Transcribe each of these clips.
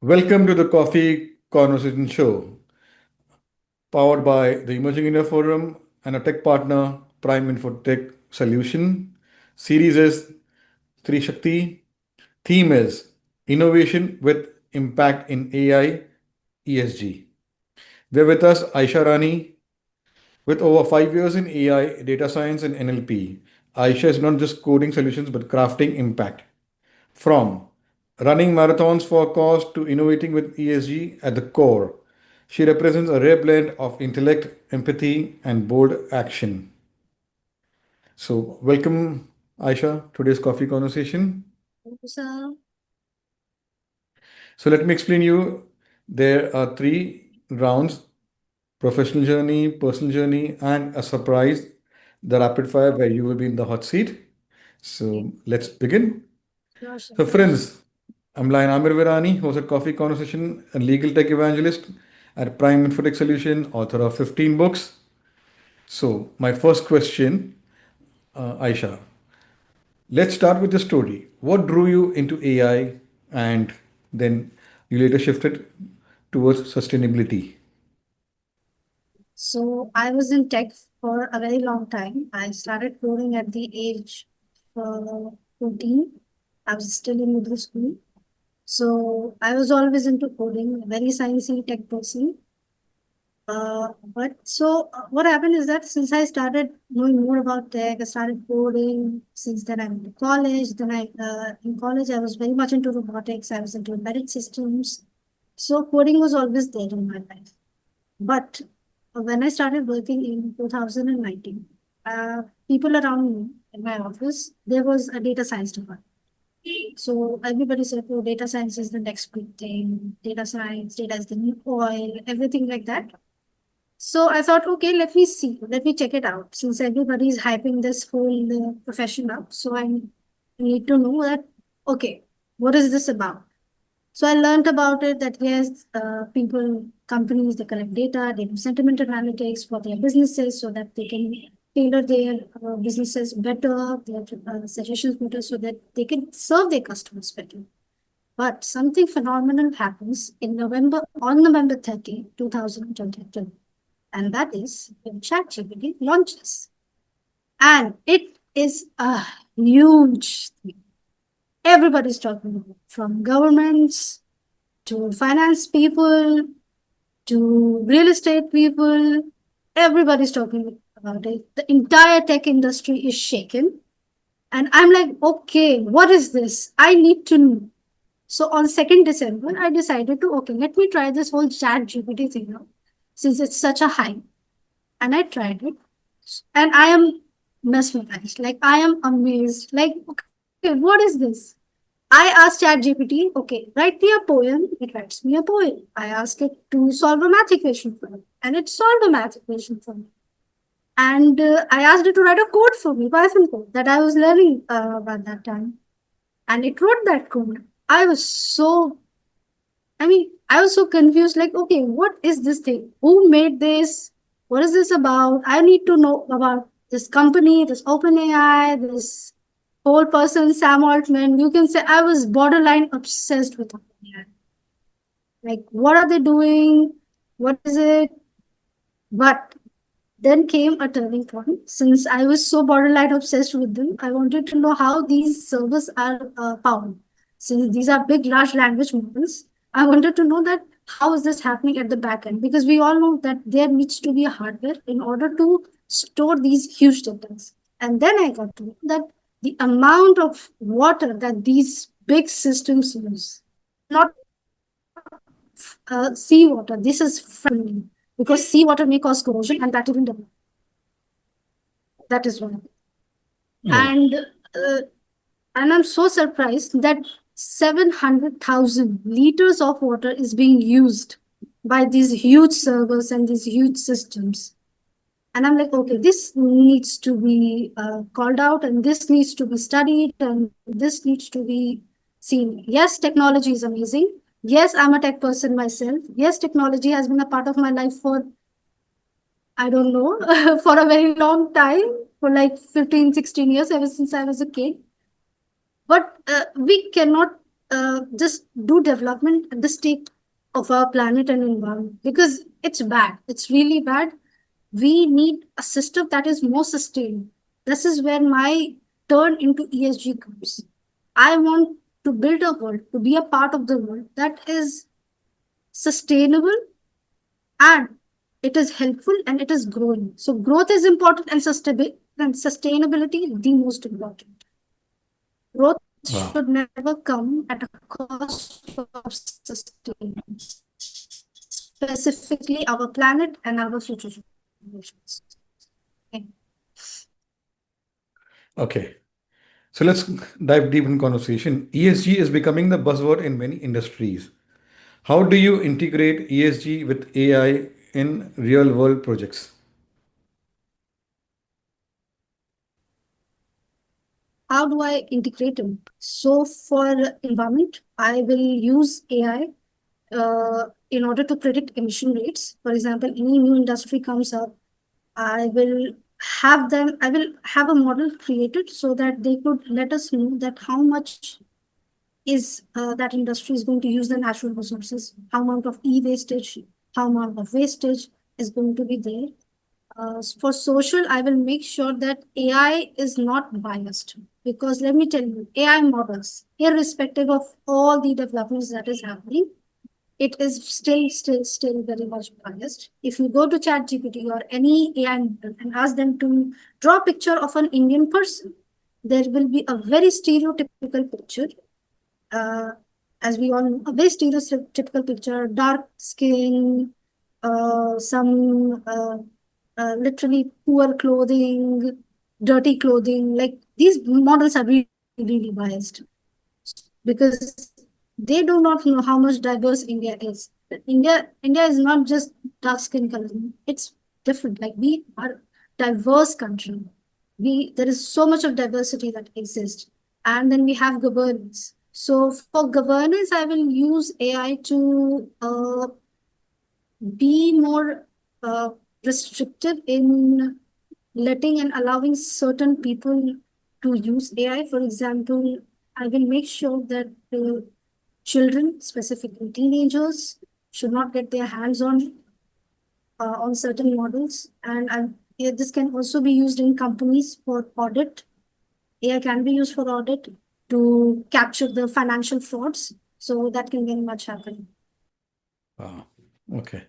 Welcome to the Coffee Conversation Show, powered by the Emerging India Forum and a tech partner, Prime Infotech Solution. Series is Stree Shakti. Theme is Innovation with Impact in AI ESG. We're with us, Aaisha Rani, with over 5 years in AI, data science, and NLP. Aisha is not just coding solutions but crafting impact. From running marathons for cause to innovating with ESG at the core, she represents a rare blend of intellect, empathy, and bold action. So, welcome, Aisha, today's coffee conversation. So, So, let me explain you. There are three rounds: professional journey, personal journey, and a surprise, the rapid fire where you will be in the hot seat. okay, So, let's begin. sure, So, sure. friends, I'm Lion Amir Virani, host at Coffee Conversation, a legal tech evangelist at Prime Infotech Solution, author of 15 books. So, my first question, Aisha, let's start with the story. What drew you into AI and then you later shifted towards sustainability? So, I was in tech for a very long time. I started coding at the age of 14. I was still in middle school. So, I was always into coding, a very sciencey tech person. But what happened is that since I started knowing more about tech, I started coding. Since then, I went to college. In college, I was very much into robotics. I was into embedded systems. So, coding was always there in my life. But when I started working in 2019, people around me in my office, there was a data science department. So everybody said, oh, data science is the next big thing. Data science, data is the new oil, everything like that. So I thought, okay, let me see, let me check it out. Since everybody is hyping this whole profession up, so I need to know that, okay, what is this about? So I learned about it that yes, companies, they collect data, they do sentiment analytics for their businesses so that they can tailor their businesses better, their suggestions better, so that they can serve their customers better. But something phenomenal happens on November 30, 2022. And that is when ChatGPT launches. And it is a huge thing. Everybody's talking about it, from governments to finance people to real estate people. Everybody's talking about it. The entire tech industry is shaken. And I'm like, okay, what is this? I need to know. So on 2nd December, I decided to, okay, let me try this whole chat GPT thing out since it's such a hype. And I tried it. And I am mesmerized. Like, I am amazed. Like, okay, what is this? I asked ChatGPT, okay, write me a poem. It writes me a poem. I asked it to solve a math equation for me, and it solved a math equation for me. And I asked it to write a code for me, Python code that I was learning at that time, and it wrote that code. I was so confused. Like, okay, what is this thing? Who made this? What is this about? I need to know about this company, this OpenAI, this whole person, Sam Altman. You can say I was borderline obsessed with OpenAI. Like, what are they doing? What is it? But then came a turning point. Since I was so borderline obsessed with them, I wanted to know how these servers are powered. Since these are big, large language models, I wanted to know that how is this happening at the back end? Because we all know that there needs to be a hardware in order to store these huge data. And then I got to know that the amount of water that these big systems use, not seawater, this is friendly because seawater may cause corrosion and that even that is one. Oh, And uh, and I'm so surprised that 700,000 liters of water is being used by these huge servers and these huge systems. And I'm like, okay, this needs to be called out and this needs to be studied and this needs to be seen. Yes, technology is amazing. Yes, I'm a tech person myself. Yes, technology has been a part of my life for, I don't know, for a very long time, for like 15, 16 years, ever since I was a kid. But we cannot just do development at the stake of our planet and environment, because it's bad. It's really bad. We need a system that is more sustainable. This is where my turn into ESG comes. I want to build a world, to be a part of the world that is sustainable, and it is helpful, and it is growing. So growth is important, and sustainability the most important. Growth should Wow. never come at a cost of sustainability, specifically our planet and our future generations. Okay. Okay. So let's dive deep in conversation. ESG is becoming the buzzword in many industries. How do you integrate ESG with AI in real world projects? How do I integrate them? So for environment, I will use AI in order to predict emission rates. For example, any new industry comes up, I will I will have a model created so that they could let us know that how much is that industry is going to use the natural resources, how amount of e-wastage, how amount of wastage is going to be there. For social, I will make sure that AI is not biased, because let me tell you, AI models, irrespective of all the developments that is happening, it is still very much biased. If you go to ChatGPT or any AI model and ask them to draw a picture of an Indian person, there will be a very stereotypical picture. Uh, as we all know, a very stereotypical picture: dark skin, some literally poor clothing, dirty clothing. Like, these models are really, really biased, because they do not know how much diverse India is. India is not just dark skin color. It's different. Like, we are diverse country. There is so much of diversity that exists. And then we have governance. So for governance, I will use AI to be more restrictive in letting and allowing certain people to use AI. For example, I will make sure that children, specifically teenagers, should not get their hands on certain models. And yeah, this can also be used in companies for audit. AI can be used for audit to capture the financial frauds. So that can very much happen. Wow. Okay.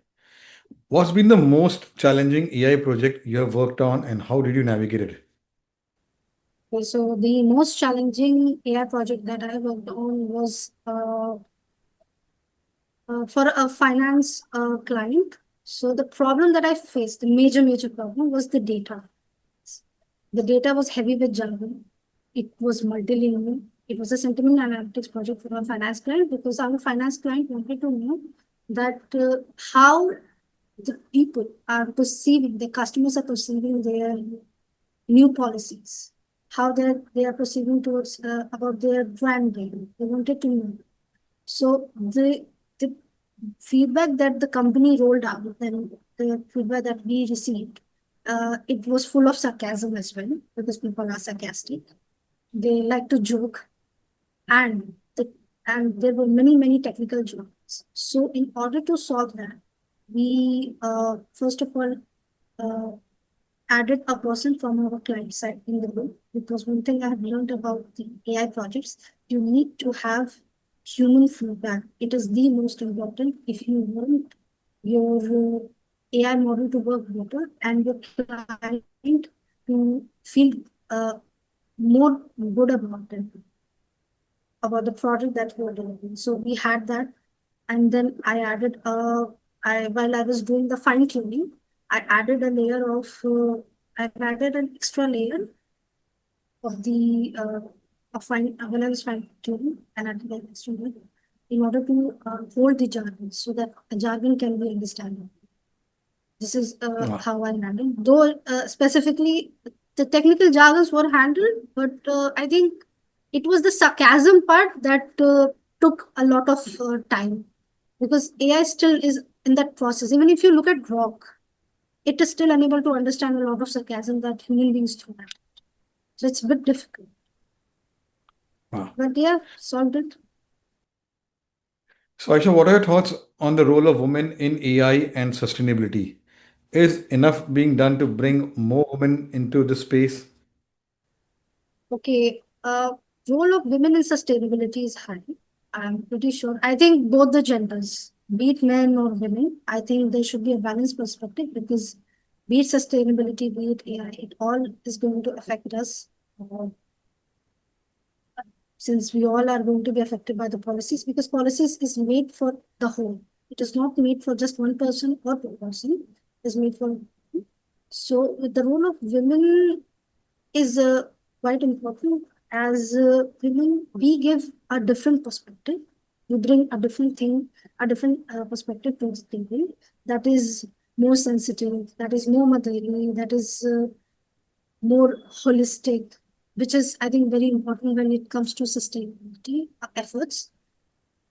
What's been the most challenging AI project you have worked on and how did you navigate it? Okay, so the most challenging AI project that I worked on was for a finance client. So the problem that I faced, the major problem, was the data. The data was heavy with jargon. It was multilingual. It was a sentiment analytics project for our finance client, because our finance client wanted to know that how the people are perceiving, the customers are perceiving their new policies, how they are perceiving towards about their branding. They wanted to know. So the feedback that the company rolled out, and the feedback that we received, it was full of sarcasm as well, because people are sarcastic. They like to joke, and there were many technical jokes. So in order to solve that, we first of all uh, added a person from our client side in the group, because one thing I have learned about the AI projects, you need to have human feedback. It is the most important if you want your AI model to work better and your client to feel uh, more good about the project that we are delivering. So we had that, and then I added while I was doing the fine tuning, I added a layer of I added an extra layer of the of fine when I was fine tuning, and added an extra layer in order to hold the jargon, so that the jargon can be understandable. This is Wow. how I handled. Though specifically the technical jargons were handled, but I think it was the sarcasm part that took a lot of time, because AI still is in that process. Even if you look at Grok, it is still unable to understand a lot of sarcasm that human beings do. So it's a bit difficult. Wow. But yeah, solved it. So, Aisha, what are your thoughts on the role of women in AI and sustainability? Is enough being done to bring more women into the space? Okay, role of women in sustainability is high. I'm pretty sure. I think both the genders, be it men or women, I think there should be a balanced perspective because be it sustainability, be it AI, it all is going to affect us. Uh, since we all are going to be affected by the policies because policies is made for the whole. It is not made for just one person or two person. It is made for so the role of women is quite important as women we give a different perspective. We bring a different thing, a different perspective to the table that is more sensitive, that is more motherly, that is more holistic, which is, I think, very important when it comes to sustainability efforts.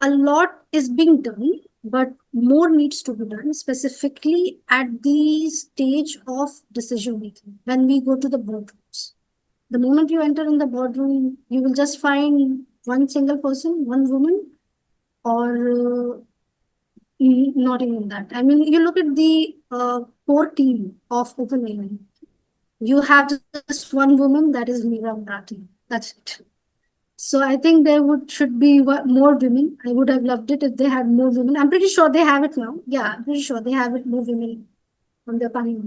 A lot is being done, but more needs to be done, specifically at the stage of decision making. When we go to the boardrooms, the moment you enter in the boardroom, you will just find one single person, one woman, or not even that. I mean, you look at the core team of OpenAI. You have just one woman, that is Meera Marathi. That's it. So I think there would should be more women. I would have loved it if they had more women. I'm pretty sure they have it now. Yeah, I'm pretty sure they have it more women on their panel.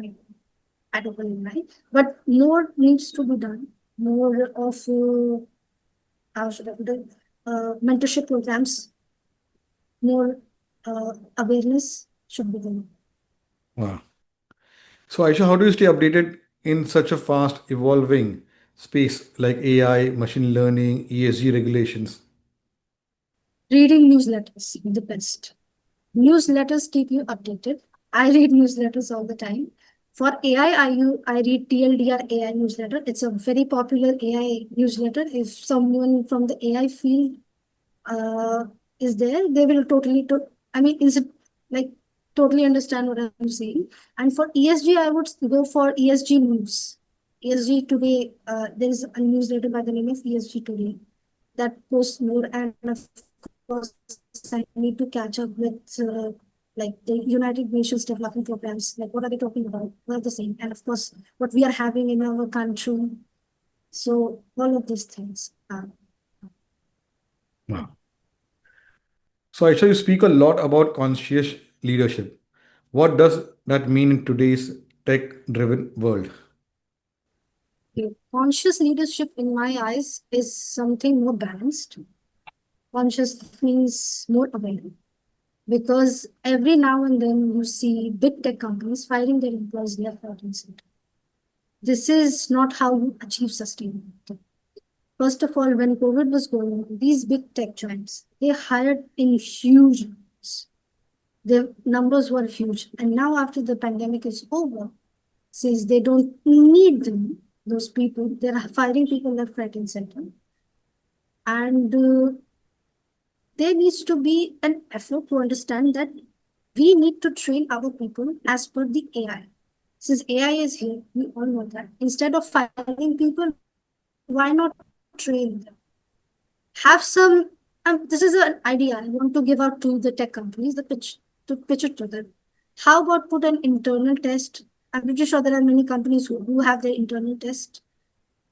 I don't really know. But more needs to be done. More of how should I put it? Mentorship programs. More awareness should be done. Wow. So, Aisha, how do you stay updated in such a fast evolving space like AI, machine learning, ESG regulations? Reading newsletters, the best. Newsletters keep you updated. I read newsletters all the time. For AI, I read TLDR AI newsletter. It's a very popular AI newsletter. If someone from the AI field uh, is there, they will I mean, is it like totally understand what I'm saying? And for ESG, I would go for ESG news. ESG today, there is a newsletter by the name of ESG today that posts more, and of course, I need to catch up with like the United Nations development programs. Like, what are they talking about? What are they saying? And of course, what we are having in our country. So all of these things. Wow. So, Aisha, you speak a lot about conscious leadership. What does that mean in today's tech driven world? Okay. Conscious leadership, in my eyes, is something more balanced. Conscious means more aware because every now and then you see big tech companies firing their employees left, right, and center. This is not how you achieve sustainability. First of all, when COVID was going on, these big tech giants, they hired in huge numbers. Their numbers were huge. And now after the pandemic is over, since they don't need them, those people, they're firing people left, right, and center. And there needs to be an effort to understand that we need to train our people as per the AI. Since AI is here, we all know that. Instead of firing people, why not train them? Have some, this is an idea I want to give out to the tech companies, to pitch it to them. How about put an internal test? I'm pretty sure there are many companies who do have their internal test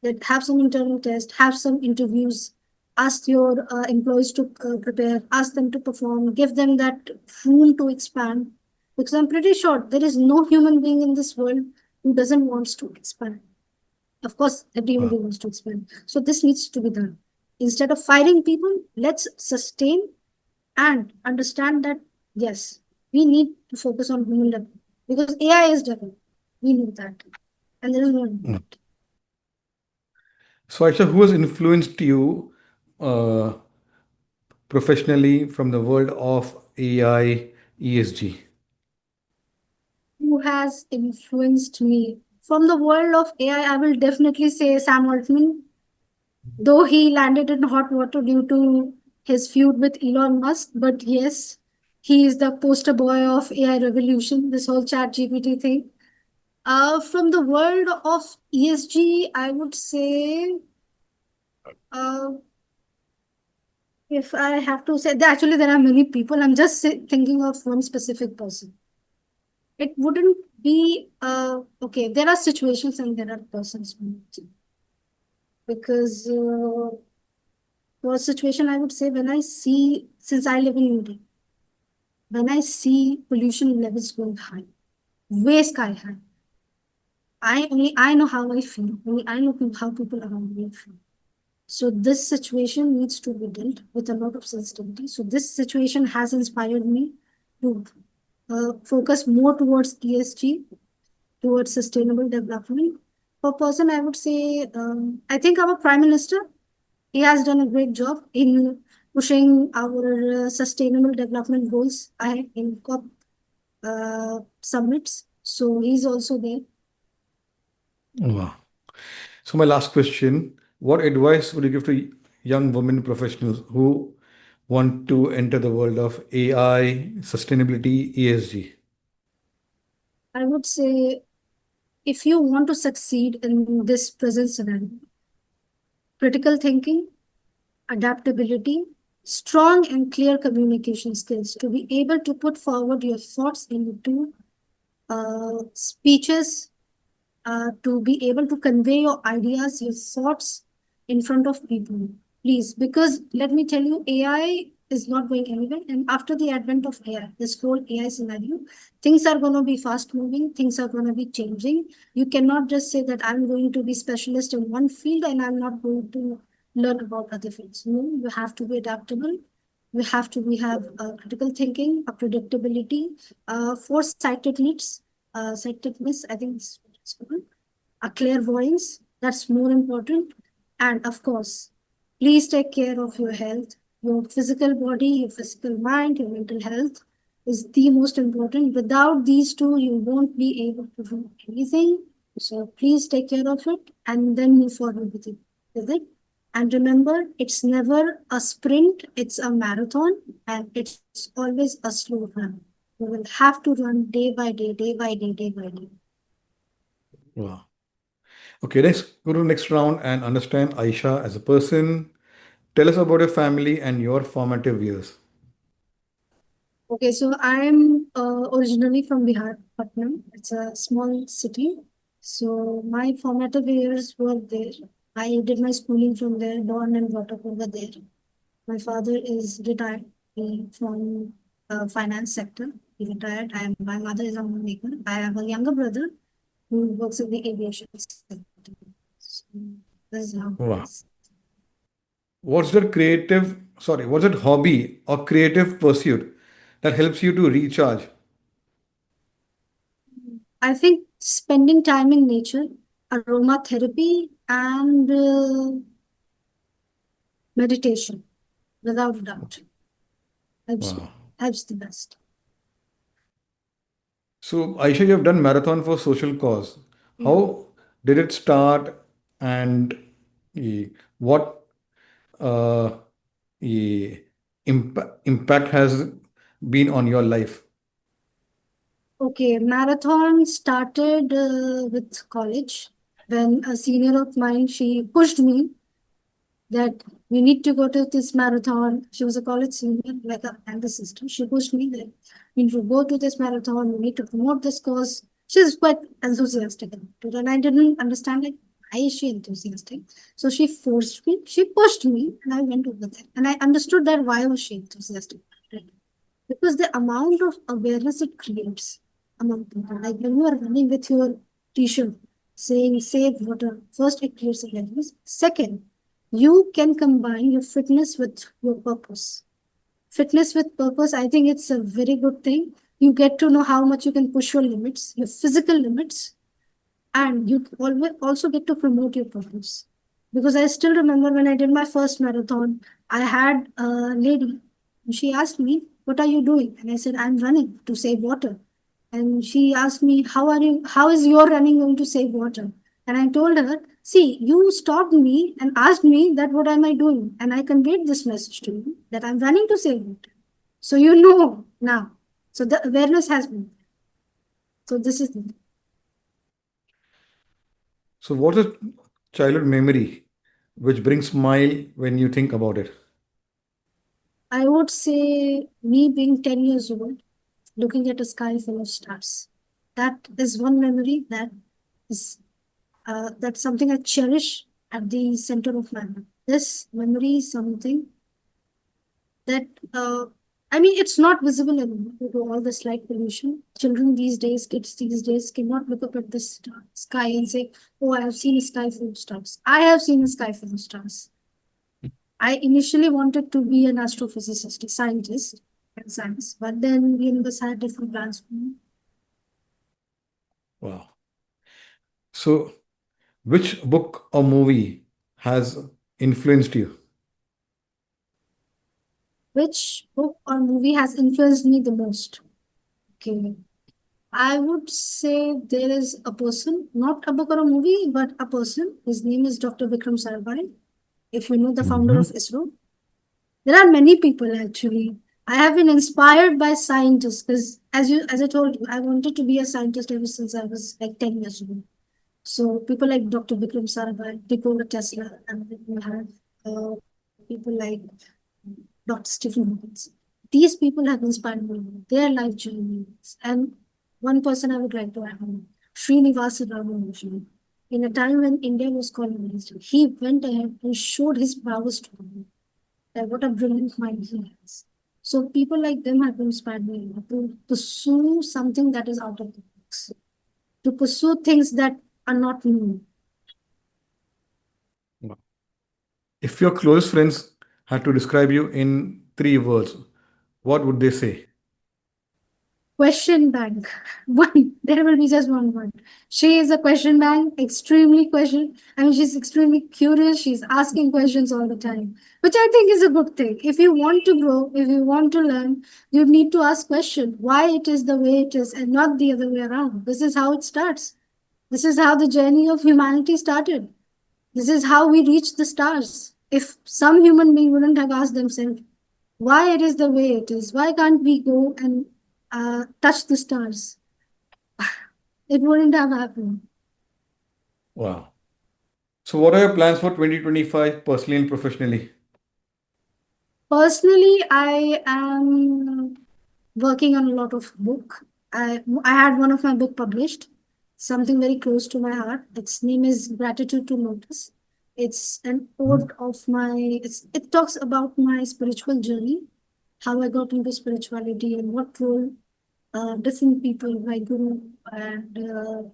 that have some internal test, have some interviews, ask your employees to prepare, ask them to perform, give them that room to expand. Because I'm pretty sure there is no human being in this world who doesn't want to expand. Of course, every human Wow. being wants to expand. So this needs to be done. Instead of firing people, let's sustain and understand that yes, we need to focus on human development because AI is developed. We know that, and there is no Mm. impact. So, Aisha, who has influenced you uh, professionally from the world of AI, ESG? Who has influenced me from the world of AI? I will definitely say Sam Altman, though he landed in hot water due to his feud with Elon Musk. But yes, he is the poster boy of AI revolution. This whole Chat GPT thing. From the world of ESG, I would say uh, If I have to say, actually, there are many people. I'm just thinking of one specific person. It wouldn't be okay. There are situations and there are persons. Because for a situation, I would say when I see, since I live in India, when I see pollution levels going high, way sky high, I know how I feel. Only I know how people around me feel. So this situation needs to be dealt with a lot of sensitivity. So this situation has inspired me to focus more towards ESG, towards sustainable development. For person, I would say, I think our Prime Minister, he has done a great job in pushing our sustainable development goals ahead in COP summits. So he's also there. Wow. So, my last question, what advice would you give to young women professionals who want to enter the world of AI, sustainability, ESG? I would say if you want to succeed in this present scenario, critical thinking, adaptability, strong and clear communication skills to be able to put forward your thoughts into speeches, to be able to convey your ideas, your thoughts in front of people. Please, because let me tell you, AI is not going anywhere. And after the advent of AI, this whole AI scenario, things are going to be fast moving, things are going to be changing. You cannot just say that I'm going to be specialist in one field and I'm not going to learn about other fields. No, you have to be adaptable. We have to we have critical thinking, a predictability, sightedness, I think it's called, a clairvoyance. That's more important. And of course, please take care of your health, your physical body, your physical mind, your mental health is the most important. Without these two, you won't be able to do anything. So please take care of it and then move forward with it. Is it? And remember, it's never a sprint, it's a marathon, and it's always a slow run. You will have to run day by day, day by day, day by day. Wow. Okay, let's go to the next round and understand Aisha as a person. Tell us about your family and your formative years. Okay, so I'm originally from Bihar, Patna. It's a small city. So my formative years were there. I did my schooling from there, born and brought up over there. My father is retired from finance sector. He retired. My mother is a homemaker. I have a younger brother who works in the aviation sector. So this is how it Wow. is. What's that hobby or creative pursuit that helps you to recharge? I think spending time in nature, aromatherapy, and meditation, without doubt, helps Wow. helps the best. So, Aisha, you have done marathon for social cause. Yeah. How did it start and what uh, eh, impact has been on your life? Okay, marathon started with college when a senior of mine, she pushed me that we need to go to this marathon. She was a college senior, like a elder sister. She pushed me that we need to go to this marathon. We need to promote this cause. She's quite enthusiastic about it, and I didn't understand like why is she enthusiastic. So she forced me. She pushed me, and I went over there, and I understood that why was she enthusiastic. Right? Because the amount of awareness it creates among people. Like when you are running with your t-shirt saying save water, first it creates awareness. Second, you can combine your fitness with your purpose. Fitness with purpose, I think it's a very good thing. You get to know how much you can push your limits, your physical limits, and you always also get to promote your purpose. Because I still remember when I did my first marathon, I had a lady, and she asked me, "What are you doing?" And I said, "I'm running to save water." And she asked me, how is your running going to save water? And I told her, "See, you stopped me and asked me that what am I doing? And I conveyed this message to you that I'm running to save water. So you know now. So the awareness has been. So this is the So, what's a childhood memory which brings smile when you think about it? I would say me being 10 years old, looking at a sky full of stars. That is one memory is that's something I cherish at the center of my heart. This memory is something that I mean, it's not visible anymore due to all this light pollution. Children these days, kids these days cannot look up at the sky and say, "Oh, I have seen a sky full of stars." I have seen a sky full of stars. I initially wanted to be an astrophysicist, a scientist in science, but then the universe had different plans for me. Wow. So, which book or movie has influenced you? Which book or movie has influenced me the most? Okay. I would say there is a person, not a book or a movie, but a person. His name is Dr. Vikram Sarabhai. If you know the founder of Mhm. ISRO, there are many people actually. I have been inspired by scientists because, as I told you, I wanted to be a scientist ever since I was like 10 years old. So people like Dr. Vikram Sarabhai, Nikola Tesla, and then you have people like Dr. Stephen Hawking. These people have inspired me, their life journeys. And one person I would like to add on, Srinivasa Ramanujan. In a time when India was colonized, he went ahead and showed his prowess to the world. That what a brilliant mind he has. So people like them have inspired me to pursue something that is out of the box, to pursue things that are not known. Wow. If your close friends had to describe you in three words, what would they say? Question bank. One, there will be just one word. She is a question bank, extremely question. I mean, she's extremely curious. She's asking questions all the time, which I think is a good thing. If you want to grow, if you want to learn, you need to ask question why it is the way it is and not the other way around. This is how it starts. This is how the journey of humanity started. This is how we reached the stars. If some human being wouldn't have asked themselves why it is the way it is, why can't we go and touch the stars? It wouldn't have happened. Wow. So, what are your plans for 2025 personally and professionally? Personally, I am working on a lot of book. I had one of my book published, something very close to my heart. Its name is Gratitude to Notice. It's an ode of it talks about my spiritual journey, how I got into spirituality and what role different people, my guru and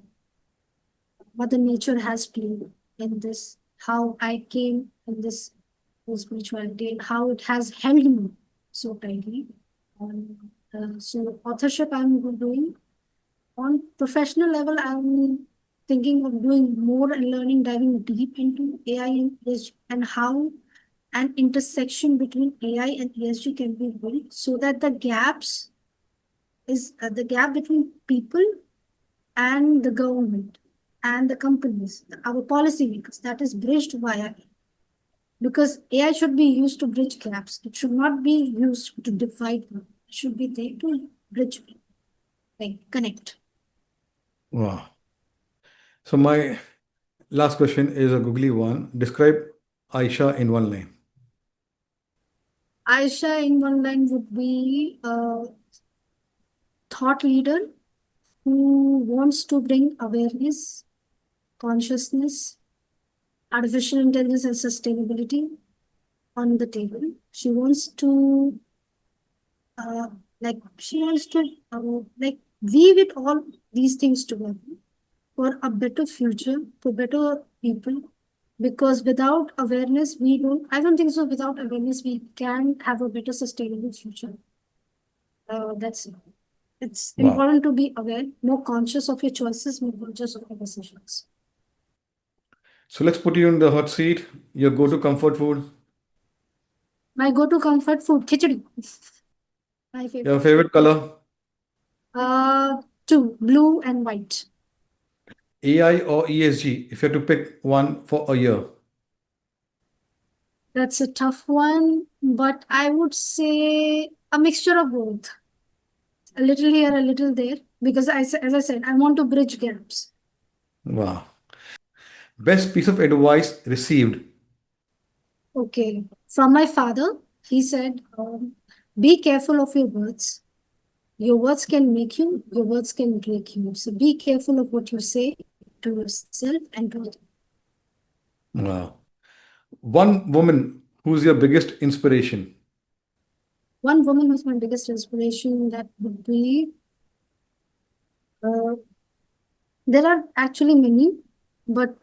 Mother Nature has played in this, how I came in this spirituality and how it has held me so tightly. So authorship I'm doing. On professional level, I'm thinking of doing more and learning, diving deep into AI and ESG and how an intersection between AI and ESG can be built so that the gap between people and the government and the companies, our policymakers, that is bridged via AI. Because AI should be used to bridge gaps. It should not be used to divide them. It should be there to bridge, like connect. Wow. So, my last question is a googly one. Describe Aisha in one line. Aisha in one line would be a thought leader who wants to bring awareness, consciousness, artificial intelligence, and sustainability on the table. She wants to uh, she wants to like weave it all these things together for a better future, for better people. Because without awareness, I don't think so. Without awareness, we can have a better sustainable future. That's it. It's Wow. important to be aware, more conscious of your choices, more conscious of your decisions. So, let's put you in the hot seat. Your go to comfort food, My go-to comfort food, khichdi, my your favorite. favorite color, Two, blue and white. AI or ESG, if you have to pick one for a year. That's a tough one, but I would say a mixture of both. A little here, a little there, because as I said, I want to bridge gaps. Wow. Best piece of advice received. Okay, from my father. He said, be careful of your words. Your words can make you, your words can break you. So be careful of what you say to yourself and to others. Wow. One woman who's your biggest inspiration. One woman who's my biggest inspiration, that would be, uh, there are actually many, but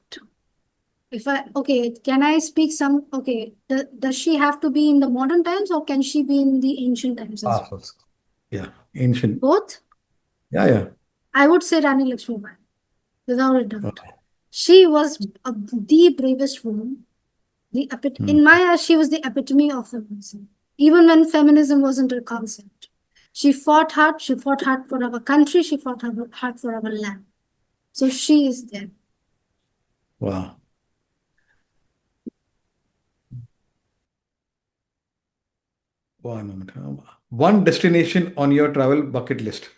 if I, okay, can I speak some, okay, does she have to be in the modern times or can she be in the ancient times as Ah, well? so yeah, ancient. Both? Yeah, yeah. I would say Rani Lakshmibai, without a doubt. Okay. She was the bravest woman. Hmm. In my eyes, she was the epitome of feminism. Even when feminism wasn't a concept, she fought hard. She fought hard for our country. She fought hard for our land. So she is there. Wow. One moment. One destination on your travel bucket list.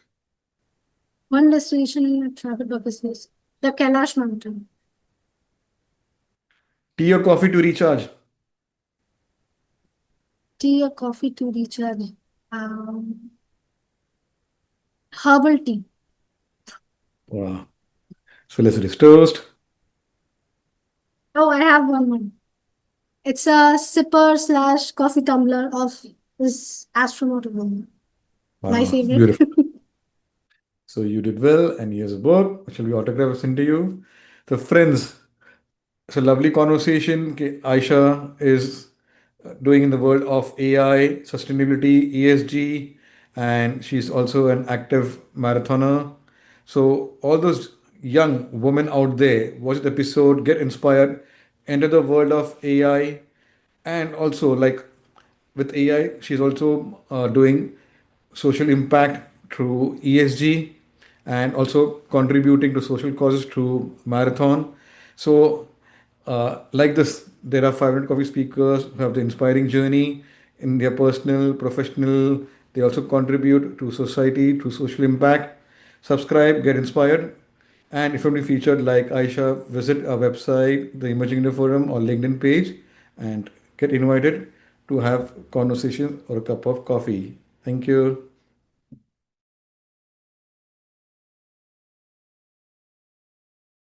One destination in a travel bucket list, the Kailash Mountain. Tea or coffee to recharge. Tea or coffee to recharge. Um, Herbal tea. Wow. So let's do toast. Oh, I have one more. It's a sipper slash coffee tumbler of this astronaut woman. My Wow. favorite. Beautiful. So you did well, and here's a book. Shall we autograph sent to you? So friends, it's a lovely conversation Aisha is doing in the world of AI, sustainability, ESG, and she's also an active marathoner. So, all those young women out there, watch the episode, get inspired, enter the world of AI, and also, like with AI, she's also doing social impact through ESG and also contributing to social causes through marathon. So, like this, there are 500 coffee speakers who have the inspiring journey in their personal, professional. They also contribute to society through social impact. Subscribe, get inspired. And if you want to be featured like Aisha, visit our website, the Emerging India Forum or LinkedIn page, and get invited to have conversation or a cup of coffee. Thank you.